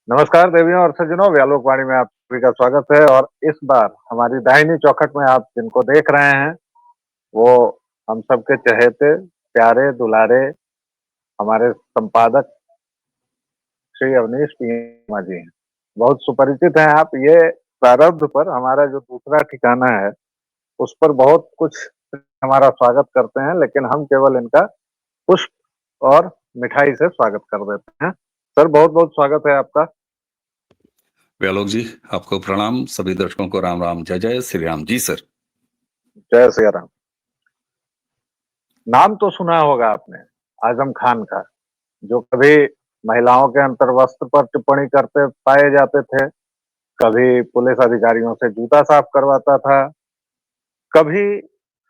नमस्कार देवियों और सज्जनों, व्यालोक वाणी में आप सभी का स्वागत है। और इस बार हमारी दाहिनी चौखट में आप जिनको देख रहे हैं वो हम सबके चहेते, प्यारे, दुलारे हमारे संपादक श्री अवनीश पीमा जी हैं। बहुत सुपरिचित हैं आप। ये प्रारब्ध पर हमारा जो दूसरा ठिकाना है उस पर बहुत कुछ हमारा स्वागत करते हैं, लेकिन हम केवल इनका पुष्प और मिठाई से स्वागत कर देते हैं। सर, बहुत बहुत स्वागत है आपका। व्यालोक जी, आपको प्रणाम। सभी दर्शकों को राम राम, जय जय श्री राम जी। सर, जय श्री राम। नाम तो सुना होगा आपने आजम खान का, जो कभी महिलाओं के अंतर्वस्त्र पर टिप्पणी करते पाए जाते थे, कभी पुलिस अधिकारियों से जूता साफ करवाता था, कभी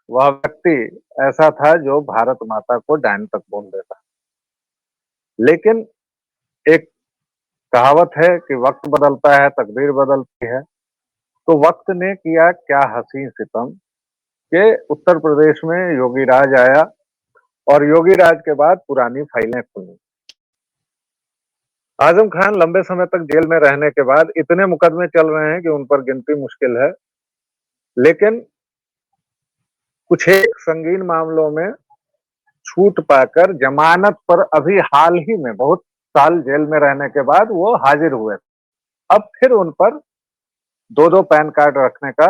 वह व्यक्ति ऐसा था जो भारत माता को डायन तक बोल देता। लेकिन एक कहावत है कि वक्त बदलता है, तकदीर बदलती है। तो वक्त ने किया क्या हसीन सितम के उत्तर प्रदेश में योगी राज आया और योगी राज के बाद पुरानी फाइलें खुली। आजम खान लंबे समय तक जेल में रहने के बाद इतने मुकदमे चल रहे हैं कि उन पर गिनती मुश्किल है। लेकिन कुछ एक संगीन मामलों में छूट पाकर जमानत पर अभी हाल ही में, बहुत साल जेल में रहने के बाद वो हाजिर हुए। अब फिर उन पर दो दो पैन कार्ड रखने का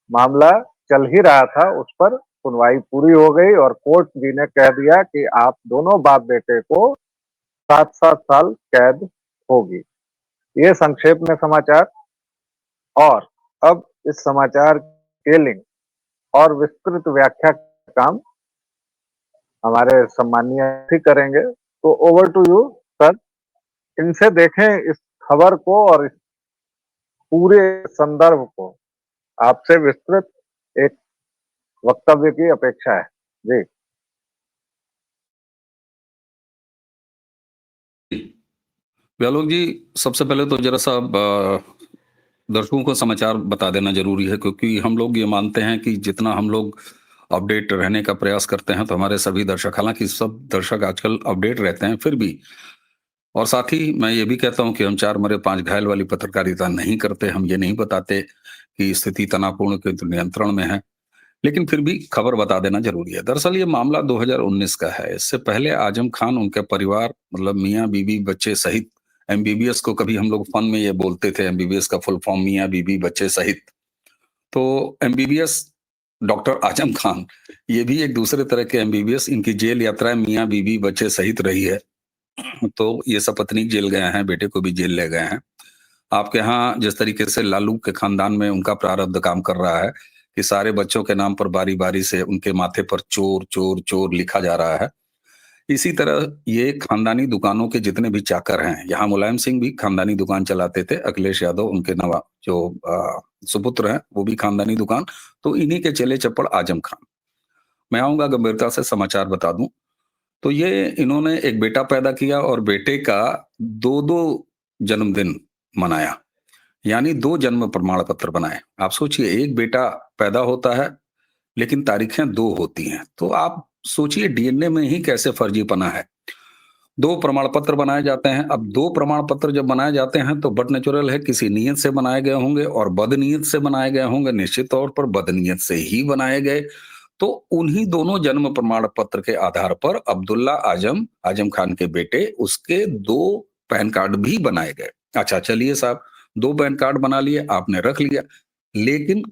मामला चल ही रहा था, उस पर सुनवाई पूरी हो गई और कोर्ट जी ने कह दिया कि आप दोनों बाप बेटे को 7-7 साल कैद होगी। ये संक्षेप में समाचार। और अब इस समाचार के लिंक और विस्तृत व्याख्या का काम हमारे सम्मानीय ही करेंगे। तो ओवर टू यू सर। इनसे देखें इस खबर को और इस पूरे संदर्भ को। आपसे विस्तृत एक वक्तव्य की अपेक्षा है जी। व्यालोक जी, सबसे पहले तो जरा सा दर्शकों को समाचार बता देना जरूरी है, क्योंकि हम लोग ये मानते हैं कि जितना हम लोग अपडेट रहने का प्रयास करते हैं तो हमारे सभी दर्शक, हालांकि सब दर्शक आजकल अपडेट रहते हैं फिर भी, और साथ ही मैं ये भी कहता हूं कि हम 4 मरे 5 घायल वाली पत्रकारिता नहीं करते। हम ये नहीं बताते कि स्थिति तनावपूर्ण के नियंत्रण में है, लेकिन फिर भी खबर बता देना जरूरी है। दरअसल ये मामला 2019 का है। इससे पहले आजम खान, उनके परिवार, मतलब मियाँ बीबी बच्चे सहित, एमबीबीएस को कभी हम लोग फन में ये बोलते थे, एमबीबीएस का फुल फॉर्म मियाँ बीबी बच्चे सहित। तो एमबीबीएस डॉक्टर आजम खान, ये भी एक दूसरे तरह के एमबीबीएस। इनकी जेल यात्रा मियाँ बीबी बच्चे सहित रही है। तो ये सपत्नीक जेल गए हैं, बेटे को भी जेल ले गए हैं। आपके यहाँ जिस तरीके से लालू के खानदान में उनका प्रारब्ध काम कर रहा है कि सारे बच्चों के नाम पर बारी बारी से उनके माथे पर चोर चोर चोर लिखा जा रहा है, इसी तरह ये खानदानी दुकानों के जितने भी चाकर हैं, यहाँ मुलायम सिंह भी खानदानी दुकान चलाते थे, अखिलेश यादव उनके नवा जो सुपुत्र हैं वो भी खानदानी दुकान। तो इन्हीं के चले चप्पड़ आजम खान। मैं आऊंगा गंभीरता से समाचार बता दूं। तो ये इन्होंने एक बेटा पैदा किया और बेटे का 2-2 जन्मदिन मनाया, यानी 2 जन्म प्रमाण पत्र बनाए। आप सोचिए, एक बेटा पैदा होता है लेकिन तारीखें 2 होती हैं। तो आप सोचिए डीएनए में ही कैसे फर्जीपना है। 2 प्रमाण पत्र बनाए जाते हैं। अब 2 प्रमाण पत्र जब बनाए जाते हैं तो बट नेचुरल है किसी नीयत से बनाए गए होंगे और बदनीयत से बनाए गए होंगे। निश्चित तौर पर बदनीयत से ही बनाए गए। तो उन्हीं दोनों जन्म प्रमाण पत्र के आधार पर अब्दुल्ला आजम, आजम खान के बेटे, उसके 2 पैन कार्ड भी बनाए गए। अच्छा चलिए साहब, 2 पैन कार्ड बना लिए, आपने रख लिया, लेकिन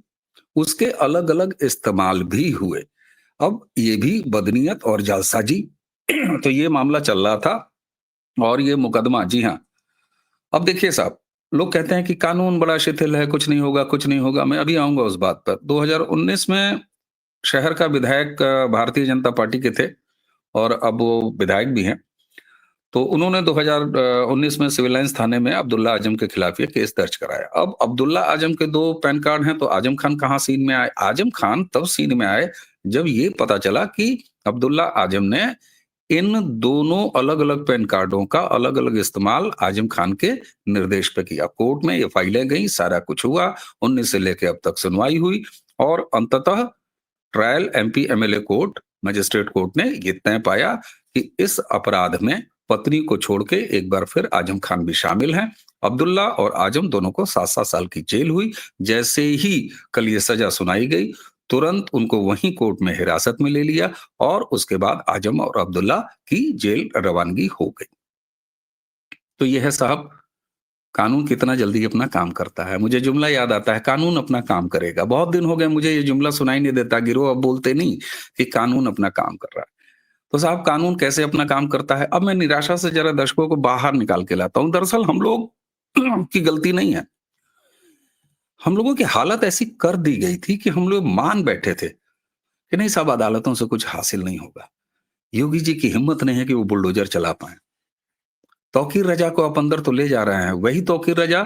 उसके अलग अलग इस्तेमाल भी हुए। अब ये भी बदनीयत और जालसाजी। तो ये मामला चल रहा था और ये मुकदमा, जी हाँ। अब देखिए साहब, लोग कहते हैं कि कानून बड़ा शिथिल है, कुछ नहीं होगा कुछ नहीं होगा। मैं अभी आऊंगा उस बात पर। 2019 में शहर का विधायक भारतीय जनता पार्टी के थे और अब वो विधायक भी हैं। तो उन्होंने 2019 में सिविल लाइंस थाने में अब्दुल्ला आजम के खिलाफ ये केस दर्ज कराया। अब अब्दुल्ला आजम के 2 पैन कार्ड हैं, तो आजम खान कहाँ सीन में आए? आजम खान तब सीन में आए जब ये पता चला कि अब्दुल्ला आजम ने इन दोनों अलग अलग पैन कार्डों का अलग अलग इस्तेमाल आजम खान के निर्देश पे किया। कोर्ट में ये फाइलें गई, सारा कुछ हुआ, 19 से लेकर अब तक सुनवाई हुई और अंततः trial MP MLA court, magistrate court ने ये तय पाया कि इस अपराध में पत्नी को छोड़ के एक बार फिर आजम खान भी शामिल हैं अब्दुल्ला और आजम दोनों को 7-7 साल की जेल हुई। जैसे ही कल ये सजा सुनाई गई, तुरंत उनको वहीं कोर्ट में हिरासत में ले लिया और उसके बाद आजम और अब्दुल्ला की जेल रवानगी हो गई। तो ये है साहब, कानून कितना जल्दी अपना काम करता है। मुझे जुमला याद आता है, कानून अपना काम करेगा। बहुत दिन हो गए मुझे ये जुमला सुनाई नहीं देता, गिरोह अब बोलते नहीं कि कानून अपना काम कर रहा है। तो साहब, कानून कैसे अपना काम करता है? अब मैं निराशा से जरा दर्शकों को बाहर निकाल के लाता हूं। दरअसल हम लोग की गलती नहीं है। हम लोगों की हालत ऐसी कर दी गई थी कि हम लोग मान बैठे थे कि नहीं साहब, अदालतों से कुछ हासिल नहीं होगा। योगी जी की हिम्मत नहीं है कि वो बुलडोजर चला पाए। तौकीर रजा को आप अंदर तो ले जा रहे हैं, वही तौकीर रजा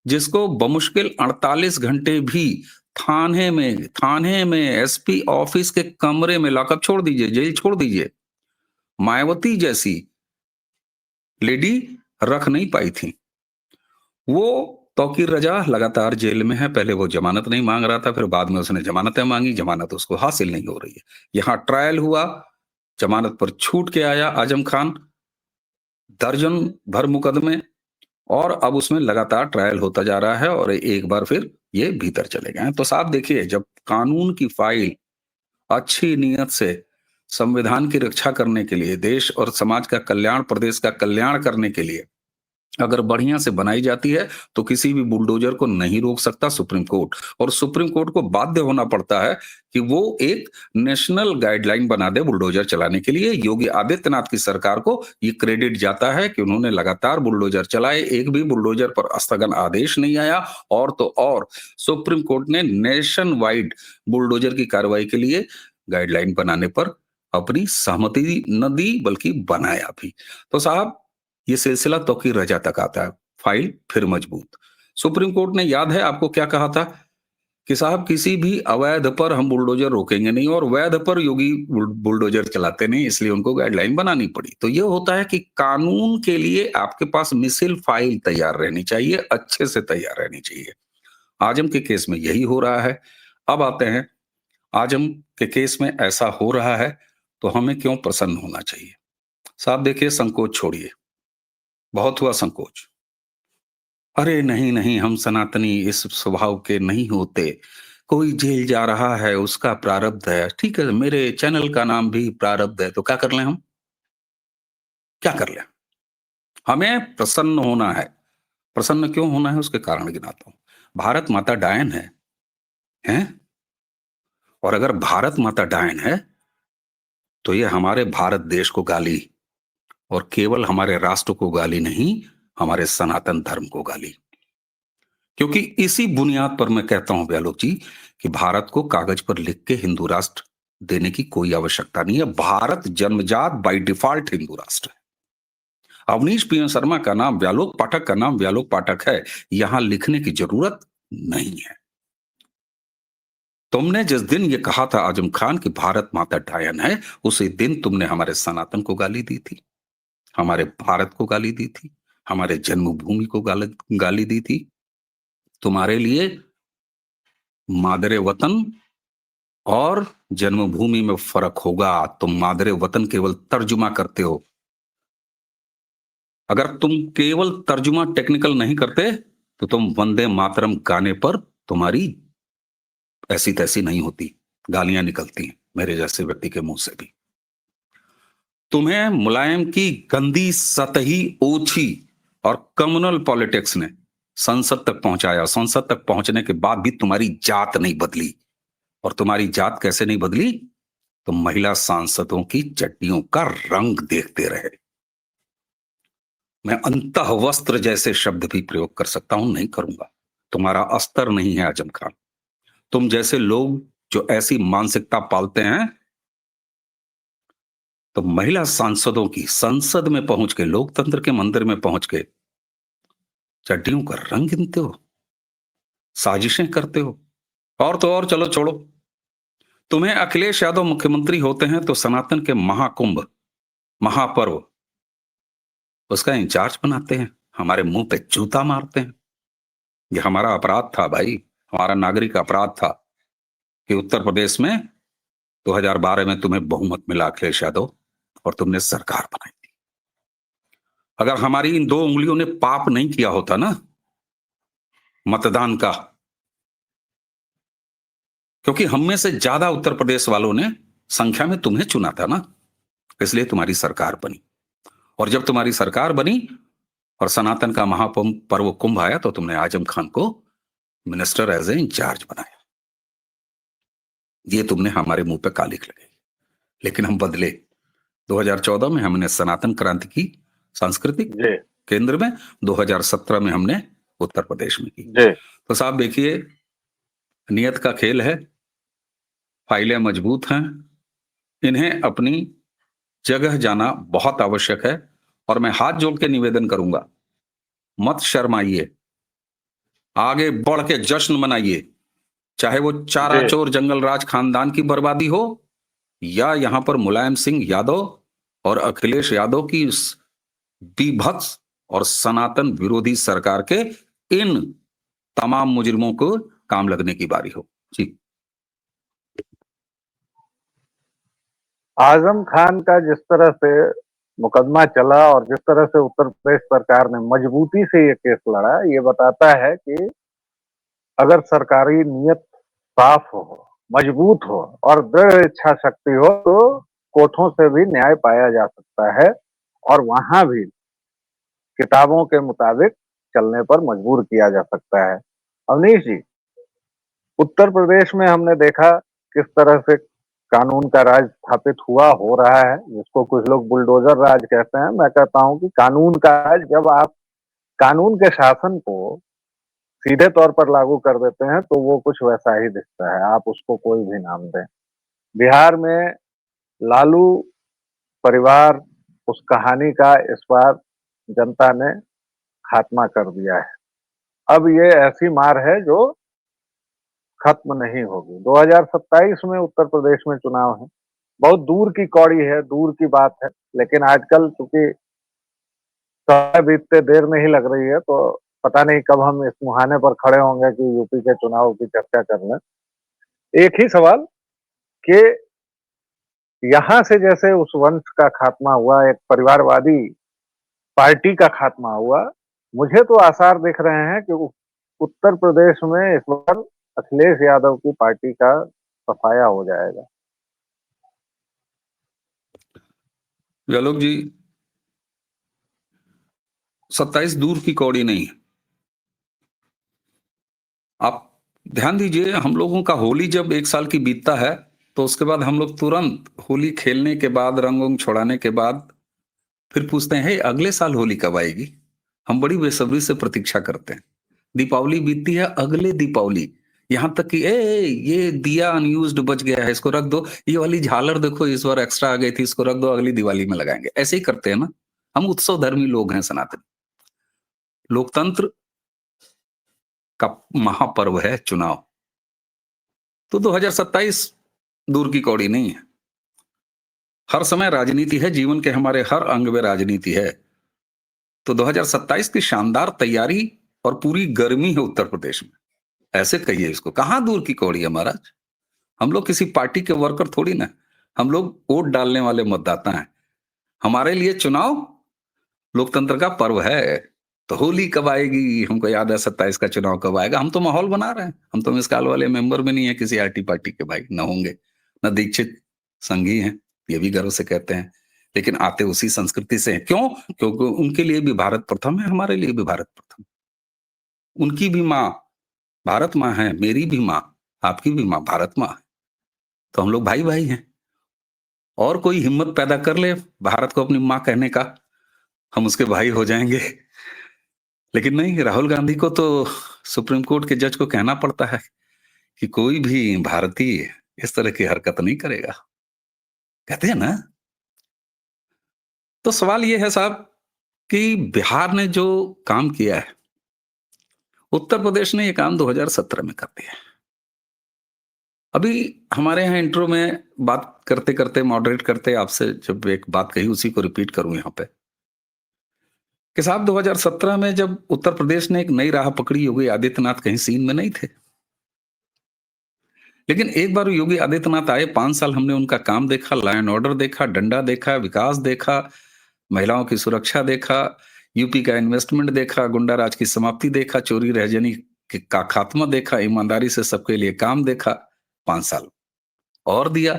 जिसको बमुश्किल 48 घंटे भी थाने में एसपी ऑफिस के कमरे में लॉकअप छोड़ दीजिए, जेल छोड़ दीजिए, मायावती जैसी लेडी रख नहीं पाई थी। वो तौकीर रजा लगातार जेल में है। पहले वो जमानत नहीं मांग रहा था, फिर बाद में उसने जमानतें मांगी, जमानत उसको हासिल नहीं हो रही है। यहां ट्रायल हुआ, जमानत पर छूट के आया आजम खान, दर्जन भर मुकदमे, और अब उसमें लगातार ट्रायल होता जा रहा है और एक बार फिर ये भीतर चले गए हैं। तो साहब देखिए, जब कानून की फाइल अच्छी नीयत से संविधान की रक्षा करने के लिए, देश और समाज का कल्याण, प्रदेश का कल्याण करने के लिए अगर बढ़िया से बनाई जाती है, तो किसी भी बुलडोजर को नहीं रोक सकता सुप्रीम कोर्ट। और सुप्रीम कोर्ट को बाध्य होना पड़ता है कि वो एक नेशनल गाइडलाइन बना दे बुलडोजर चलाने के लिए। योगी आदित्यनाथ की सरकार को ये क्रेडिट जाता है कि उन्होंने लगातार बुलडोजर चलाए, एक भी बुलडोजर पर स्थगन आदेश नहीं आया। और तो और सुप्रीम कोर्ट ने नेशन वाइड बुलडोजर की कार्रवाई के लिए गाइडलाइन बनाने पर अपनी सहमति न दी, बल्कि बनाया भी। तो साहब, ये सिलसिला तौकीर रजा तक आता है, फाइल फिर मजबूत। सुप्रीम कोर्ट ने, याद है आपको, क्या कहा था कि साहब किसी भी अवैध पर हम बुलडोजर रोकेंगे नहीं, और वैध पर योगी बुलडोजर चलाते नहीं, इसलिए उनको गाइडलाइन बनानी पड़ी। तो ये होता है कि कानून के लिए आपके पास मिसिल फाइल तैयार रहनी चाहिए, अच्छे से तैयार रहनी चाहिए। आजम के केस में यही हो रहा है। अब आते हैं, आजम के केस में ऐसा हो रहा है तो हमें क्यों प्रसन्न होना चाहिए? साहब देखिए, संकोच छोड़िए, बहुत हुआ संकोच। अरे नहीं नहीं, हम सनातनी इस स्वभाव के नहीं होते। कोई जेल जा रहा है, उसका प्रारब्ध है। ठीक है, मेरे चैनल का नाम भी प्रारब्ध है, तो क्या कर लें हम? क्या कर लें? हमें प्रसन्न होना है। प्रसन्न क्यों होना है, उसके कारण गिनाता हूं। भारत माता डायन है? और अगर भारत माता डायन है, तो ये हमारे भारत देश को गाली, और केवल हमारे राष्ट्र को गाली नहीं, हमारे सनातन धर्म को गाली। क्योंकि इसी बुनियाद पर मैं कहता हूं ब्यालोक जी कि भारत को कागज पर लिख के हिंदू राष्ट्र देने की कोई आवश्यकता नहीं है। भारत जन्मजात बाय डिफॉल्ट हिंदू राष्ट्र है। अवनीश पी शर्मा का नाम व्यालोक पाठक का नाम व्यालोक पाठक है, यहां लिखने की जरूरत नहीं है। तुमने जिस दिन ये कहा था आजम खान कि भारत माता डायन है, उसी दिन तुमने हमारे सनातन को गाली दी थी, हमारे भारत को गाली दी थी, हमारे जन्मभूमि को गाली दी थी। तुम्हारे लिए मादरे वतन और जन्मभूमि में फर्क होगा। तुम मादरे वतन केवल तर्जुमा करते हो। अगर तुम केवल तर्जुमा टेक्निकल नहीं करते, तो तुम वंदे मातरम गाने पर तुम्हारी ऐसी तैसी नहीं होती, गालियां निकलती हैं मेरे जैसे व्यक्ति के मुंह से भी। तुम्हें मुलायम की गंदी, सतही, ओछी और कम्युनल पॉलिटिक्स ने संसद तक पहुंचाया। संसद तक पहुंचने के बाद भी तुम्हारी जात नहीं बदली। और तुम्हारी जात कैसे नहीं बदली? तुम महिला सांसदों की चड्डियों का रंग देखते रहे। मैं अंतः वस्त्र जैसे शब्द भी प्रयोग कर सकता हूं, नहीं करूंगा। तुम्हारा अस्तर नहीं है आजम खान। तुम जैसे लोग जो ऐसी मानसिकता पालते हैं, तो महिला सांसदों की संसद में पहुंच के, लोकतंत्र के मंदिर में पहुंच के चड्डियों का रंग गिनते हो, साजिशें करते हो। और तो और, चलो छोड़ो, तुम्हें अखिलेश यादव मुख्यमंत्री होते हैं तो सनातन के महाकुंभ, महापर्व, उसका इंचार्ज बनाते हैं, हमारे मुंह पे जूता मारते हैं। ये हमारा अपराध था भाई, हमारा नागरिक अपराध था कि उत्तर प्रदेश में 2012 में तुम्हें बहुमत मिला अखिलेश यादव, और तुमने सरकार बनाई थी। अगर हमारी इन 2 उंगलियों ने पाप नहीं किया होता ना मतदान का, क्योंकि हम में से ज्यादा उत्तर प्रदेश वालों ने संख्या में तुम्हें चुना था ना, इसलिए तुम्हारी सरकार बनी। और जब तुम्हारी सरकार बनी और सनातन का महापर्व कुंभ आया तो तुमने आजम खान को मिनिस्टर एज ए इंचार्ज बनाया। ये तुमने हमारे मुंह पे कालिख लगाई, लेकिन हम बदले। 2014 में हमने सनातन क्रांति की सांस्कृतिक जी केंद्र में, 2017 में हमने उत्तर प्रदेश में की। जी तो साहब देखिए, नियत का खेल है, फाइलें मजबूत हैं, इन्हें अपनी जगह जाना बहुत आवश्यक है। और मैं हाथ जोड़ के निवेदन करूंगा, मत शर्माइए, आगे बढ़ के जश्न मनाइए, चाहे वो जी चाराचोर जंगल राज खानदान की बर्बादी हो या यहां पर मुलायम सिंह यादव और अखिलेश यादव की इस बीभत्स और सनातन विरोधी सरकार के इन तमाम मुजरिमों को काम लगने की बारी हो। जी आजम खान का जिस तरह से मुकदमा चला और जिस तरह से उत्तर प्रदेश सरकार ने मजबूती से ये केस लड़ा, ये बताता है कि अगर सरकारी नियत साफ हो, मजबूत हो और दृढ़ इच्छा शक्ति हो तो कोर्टों से भी न्याय पाया जा सकता है और वहां भी किताबों के मुताबिक चलने पर मजबूर किया जा सकता है। अवनीश जी, उत्तर प्रदेश में हमने देखा किस तरह से कानून का राज स्थापित हुआ, हो रहा है, जिसको कुछ लोग बुलडोजर राज कहते हैं। मैं कहता हूं कि कानून का राज, जब आप कानून के शासन को सीधे तौर पर लागू कर देते हैं तो वो कुछ वैसा ही दिखता है, आप उसको कोई भी नाम दें। बिहार में लालू परिवार, उस कहानी का इस बार जनता ने खात्मा कर दिया है। अब ये ऐसी मार है जो खत्म नहीं होगी। 2027 में उत्तर प्रदेश में चुनाव है, बहुत दूर की कौड़ी है, दूर की बात है, लेकिन आजकल चूंकि समय बीतते देर नहीं लग रही है तो पता नहीं कब हम इस मुहाने पर खड़े होंगे कि यूपी के चुनाव की चर्चा कर लें। एक ही सवाल कि यहां से जैसे उस वंश का खात्मा हुआ, एक परिवारवादी पार्टी का खात्मा हुआ, मुझे तो आसार दिख रहे हैं कि उत्तर प्रदेश में इस बार अखिलेश यादव की पार्टी का सफाया हो जाएगा। गहलोत जी, 27 दूर की कौड़ी नहीं है। आप ध्यान दीजिए, हम लोगों का होली जब 1 साल की बीतता है तो उसके बाद हम लोग तुरंत होली खेलने के बाद, रंग उंग छोड़ाने के बाद फिर पूछते हैं, हे अगले साल होली कब आएगी। हम बड़ी बेसब्री से प्रतीक्षा करते हैं। दीपावली बीतती है, अगले दीपावली, यहां तक कि ये दिया अनयूज्ड बच गया है, इसको रख दो। ये वाली झालर देखो इस बार एक्स्ट्रा आ गई थी, इसको रख दो, अगली दिवाली में लगाएंगे। ऐसे ही करते हैं ना, हम उत्सव धर्मी लोग हैं, सनातनी। लोकतंत्र का महापर्व है चुनाव, तो 2027 दूर की कौड़ी नहीं है। हर समय राजनीति है, जीवन के हमारे हर अंग में राजनीति है। तो 2027 की शानदार तैयारी और पूरी गर्मी है उत्तर प्रदेश में, ऐसे कहिए इसको। कहां दूर की कौड़ी है महाराज, हम लोग किसी पार्टी के वर्कर थोड़ी ना, हम लोग वोट डालने वाले मतदाता हैं। हमारे लिए चुनाव लोकतंत्र का पर्व है। तो होली कब आएगी, हमको याद है 27 का चुनाव कब आएगा। हम तो माहौल बना रहे हैं, हम तो मिसकाल वाले मेंबर में नहीं है किसी आरटी पार्टी के, भाई ना होंगे, ना दीक्षित संघी हैं, ये भी गर्व से कहते हैं, लेकिन आते उसी संस्कृति से हैं। क्यों? क्योंकि उनके लिए भी भारत प्रथम है, हमारे लिए भी भारत प्रथम। उनकी भी माँ भारत माँ है, मेरी भी माँ, आपकी भी माँ भारत माँ है। तो हम लोग भाई भाई हैं। और कोई हिम्मत पैदा कर ले भारत को अपनी माँ कहने का, हम उसके भाई हो जाएंगे। लेकिन नहीं, राहुल गांधी को तो सुप्रीम कोर्ट के जज को कहना पड़ता है कि कोई भी भारतीय इस तरह की हरकत नहीं करेगा, कहते हैं ना। तो सवाल यह है साहब कि बिहार ने जो काम किया है, उत्तर प्रदेश ने ये काम 2017 में कर दिया। अभी हमारे यहाँ इंट्रो में बात करते करते, मॉडरेट करते, आपसे जब एक बात कही उसी को रिपीट करूं यहाँ पे कि साहब 2017 में जब उत्तर प्रदेश ने एक नई राह पकड़ी, योगी आदित्यनाथ कहीं सीन में नहीं थे। लेकिन एक बार योगी आदित्यनाथ आए, 5 साल हमने उनका काम देखा, लॉ एंड ऑर्डर देखा, डंडा देखा, विकास देखा, महिलाओं की सुरक्षा देखा, यूपी का इन्वेस्टमेंट देखा, गुंडा राज की समाप्ति देखा, चोरी रहजनी का खात्मा देखा, ईमानदारी से सबके लिए काम देखा। 5 साल और दिया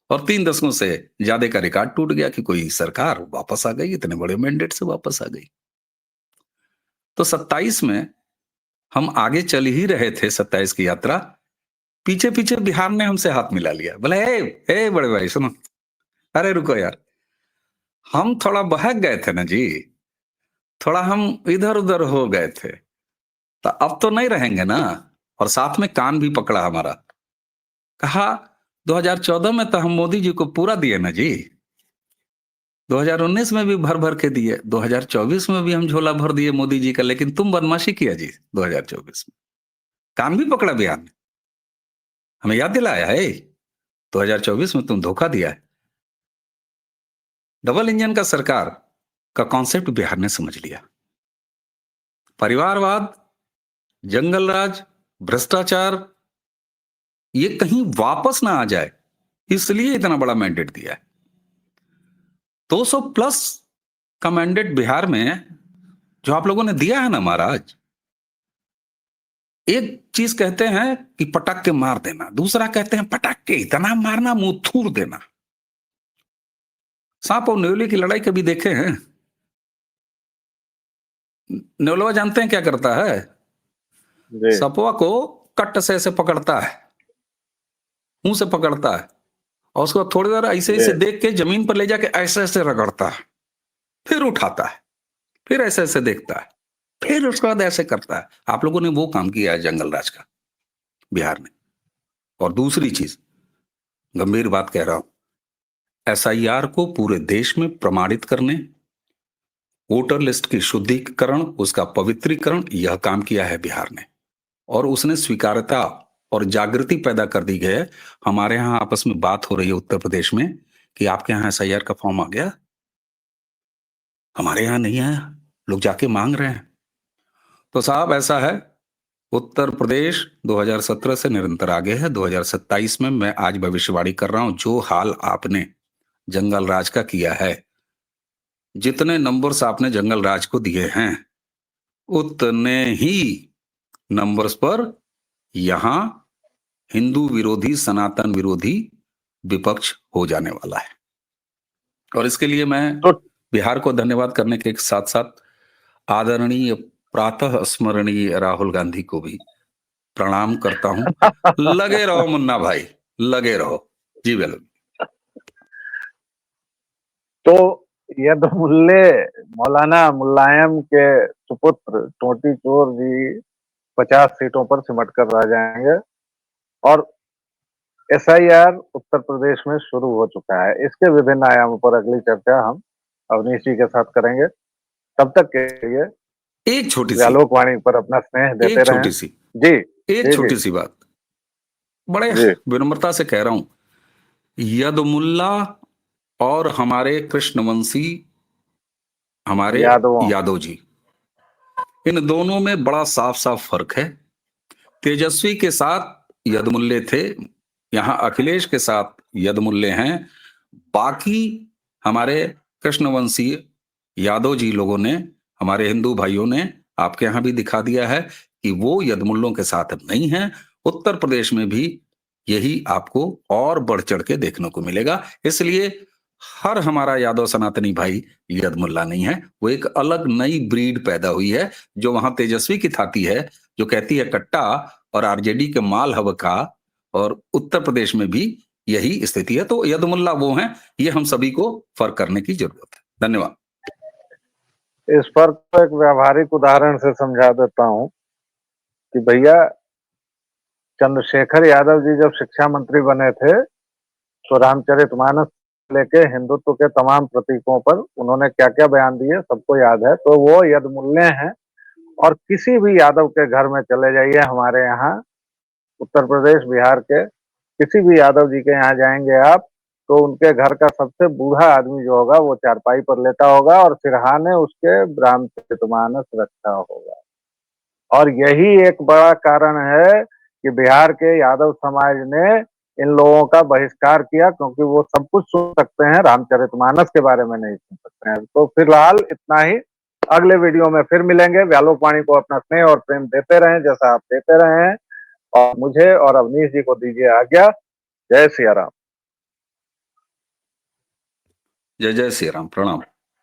और 3 दशकों से ज्यादा का रिकॉर्ड टूट गया कि कोई सरकार वापस आ गई, इतने बड़े मैंडेट से वापस आ गई। तो 27 में हम आगे चल ही रहे थे, 27 की यात्रा, पीछे पीछे बिहार ने हमसे हाथ मिला लिया। बोले ए बड़े भाई सुनो, अरे रुको यार, हम थोड़ा बहक गए थे ना जी, थोड़ा हम इधर उधर हो गए थे, तो अब तो नहीं रहेंगे ना। और साथ में कान भी पकड़ा हमारा, कहा 2014 में तो हम मोदी जी को पूरा दिए ना जी, 2019 में भी भर भर के दिए, 2024 में भी हम झोला भर दिए मोदी जी का, लेकिन तुम बदमाशी किया जी 2024 में। कान भी पकड़ा बिहार ने, हमें याद दिलाया है 2024 में तुम धोखा दिया है। डबल इंजन का सरकार का कॉन्सेप्ट बिहार ने समझ लिया। परिवारवाद, जंगल राज, भ्रष्टाचार, ये कहीं वापस ना आ जाए, इसलिए इतना बड़ा मैंडेट दिया है। 200 प्लस का मैंडेट बिहार में जो आप लोगों ने दिया है ना महाराज, एक चीज कहते हैं कि पटक के मार देना, दूसरा कहते हैं पटक के इतना मारना मुंह थूर देना। सांप और न्योले की लड़ाई कभी देखे हैं? न्योलवा जानते हैं क्या करता है? जी सपवा को कट से ऐसे पकड़ता है, मुंह से पकड़ता है, और उसको थोड़ी देर ऐसे ऐसे जी देख के जमीन पर ले जाके ऐसे ऐसे रगड़ता है, फिर उठाता है, फिर ऐसे ऐसे देखता है, फिर उसके बाद ऐसे करता है। आप लोगों ने वो काम किया है जंगल राज का बिहार में। और दूसरी चीज, गंभीर बात कह रहा हूं, एसआईआर को पूरे देश में प्रमाणित करने, वोटर लिस्ट की शुद्धिकरण, उसका पवित्रीकरण, यह काम किया है बिहार ने। और उसने स्वीकार्यता और जागृति पैदा कर दी है। हमारे यहां आपस में बात हो रही है उत्तर प्रदेश में कि आपके यहां एसआईआर का फॉर्म आ गया, हमारे यहां नहीं आया, लोग जाके मांग रहे हैं। तो साहब ऐसा है, उत्तर प्रदेश 2017 से निरंतर आगे है। 2027 में मैं आज भविष्यवाणी कर रहा हूं, जो हाल आपने जंगल राज का किया है, जितने नंबर्स आपने जंगल राज को दिए हैं, उतने ही नंबर्स पर यहां हिंदू विरोधी, सनातन विरोधी विपक्ष हो जाने वाला है। और इसके लिए मैं तो बिहार को धन्यवाद करने के साथ साथ आदरणीय प्रातः स्मरणीय राहुल गांधी को भी प्रणाम करता हूं। लगे रहो मुन्ना भाई, लगे रहो जी। बिल्कुल। तो यद मुल्ले मौलाना मुलायम के सुपुत्र टोटी चोर जी 50 सीटों पर सिमट कर रह जाएंगे और एसआईआर उत्तर प्रदेश में शुरू हो चुका है। इसके विभिन्न आयामों पर अगली चर्चा हम अवनीश जी के साथ करेंगे। तब तक के लिए एक छोटी सी, आलोकवाणी पर अपना स्नेह देते एक रहें। छोटी सी, जी एक जी जी छोटी सी बात, बड़े जी विनम्रता से कह रहा हूं, यदमुल्ला और हमारे कृष्णवंशी, हमारे यादवों यादव जी, इन दोनों में बड़ा साफ साफ फर्क है। तेजस्वी के साथ यदमुल्ले थे, यहां अखिलेश के साथ यदमुल्ले हैं। बाकी हमारे कृष्णवंशी यादव जी लोगों ने, हमारे हिंदू भाइयों ने आपके यहां भी दिखा दिया है कि वो यदमुल्लों के साथ नहीं है। उत्तर प्रदेश में भी यही आपको और बढ़ चढ़ के देखने को मिलेगा। इसलिए हर हमारा यादव सनातनी भाई यदमुल्ला नहीं है, वो एक अलग नई ब्रीड पैदा हुई है, जो वहां तेजस्वी की थाती है, जो कहती है कट्टा और आरजेडी के माल हव का। और उत्तर प्रदेश में भी यही स्थिति है। तो यदमुल्ला वो हैं, ये हम सभी को फर्क करने की जरूरत है। धन्यवाद। इस पर तो एक व्यावहारिक उदाहरण से समझा देता हूं कि भैया चंद्रशेखर यादव जी जब शिक्षा मंत्री बने थे तो रामचरितमानस लेके हिंदुत्व के तमाम प्रतीकों पर उन्होंने क्या क्या बयान दिए सबको याद है। तो वो यदमुल्ले हैं। और किसी भी यादव के घर में चले जाइए हमारे यहाँ उत्तर प्रदेश बिहार के किसी भी यादव जी के यहाँ जाएंगे आप, तो उनके घर का सबसे बूढ़ा आदमी जो होगा वो चारपाई पर लेटा होगा और सिरहाने उसके रामचरितमानस रखा होगा। और यही एक बड़ा कारण है कि बिहार के यादव समाज ने इन लोगों का बहिष्कार किया, क्योंकि वो सब कुछ सुन सकते हैं, रामचरितमानस के बारे में नहीं सुन सकते हैं। तो फिलहाल इतना ही, अगले वीडियो में फिर मिलेंगे। व्यालोक वाणी को अपना स्नेह और प्रेम देते रहें जैसा आप देते रहे हैं, और मुझे और अवनीश जी को दीजिए आज्ञा। जय सिया राम। जय जय श्री राम। प्रणाम।